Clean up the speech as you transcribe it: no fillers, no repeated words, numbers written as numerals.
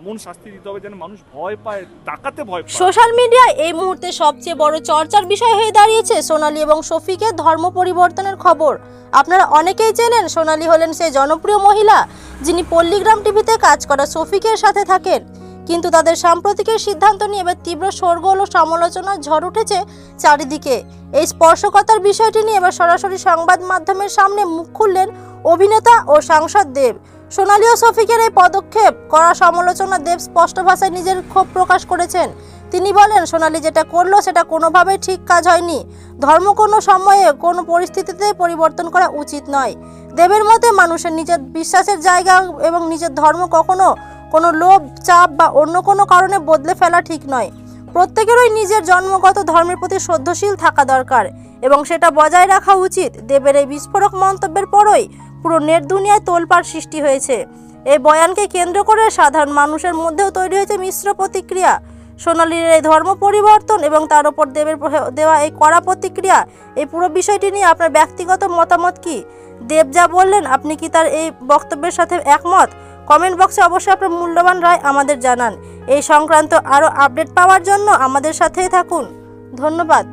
এমন শাস্তি দিতে হবে যেন মানুষ ভয় পায়, তাকাতে ভয় পায়। সোশ্যাল মিডিয়ায় এই মুহূর্তে সবচেয়ে বড় চর্চার বিষয় হয়ে দাঁড়িয়েছে সোনালী এবং শফিকের ধর্ম পরিবর্তনের খবর। আপনারা অনেকেই চেনেন সোনালী হলেন সেই জনপ্রিয় মহিলা যিনি পল্লীগ্রাম টিভিতে কাজ করা শফিকের সাথে থাকেন। কিন্তু তাদের সাম্প্রতিকের সিদ্ধান্ত নিয়ে এবার তীব্র শোরগোল ও সমালোচনার ঝড় উঠেছে চারিদিকে। এই স্পর্শকাতর বিষয়টি নিয়ে এবার সরাসরি সংবাদ মাধ্যমের সামনে মুখ খুললেন অভিনেতা ও সাংসদ দেব। সোনালী ও শফিকের এই পদক্ষেপ করা সমালোচনা দেব স্পষ্ট ভাষায় নিজের ক্ষোভ প্রকাশ করেছেন। তিনি বলেন, সোনালী যেটা করলো সেটা কোনোভাবেই ঠিক কাজ হয়নি। ধর্ম কোনো সময়ে কোনো পরিস্থিতিতে পরিবর্তন করা উচিত নয়। দেবের মতে মানুষের নিজের বিশ্বাসের জায়গা এবং নিজের ধর্ম কখনো কোনো লোভ, চাপ বা অন্য কোনো কারণে বদলে ফেলা ঠিক নয়। প্রত্যেকেরই নিজের জন্মগত ধর্মের প্রতি শ্রদ্ধাশীল থাকা দরকার এবং সেটা বজায় রাখা উচিত। দেবের এই বিস্ফোরক মন্তব্যের পরই পুরো নেট দুনিয়ায় তোলপাড় সৃষ্টি হয়েছে। এই বয়ানকে কেন্দ্র করে সাধারণ মানুষের মধ্যেও তৈরি হয়েছে মিশ্র প্রতিক্রিয়া। সোনালীর এই ধর্ম পরিবর্তন এবং তার উপর দেবের দেওয়া এই কড়া প্রতিক্রিয়া, এই পুরো বিষয়টি নিয়ে আপনার ব্যক্তিগত মতামত কি? দেব যা বললেন, আপনি কি তার এই বক্তব্যের সাথে একমত? কমেন্ট বক্সে অবশ্যই আপনার মূল্যবান রায় আমাদের জানান। এই সংক্রান্ত আরও আপডেট পাওয়ার জন্য আমাদের সাথেই থাকুন। ধন্যবাদ।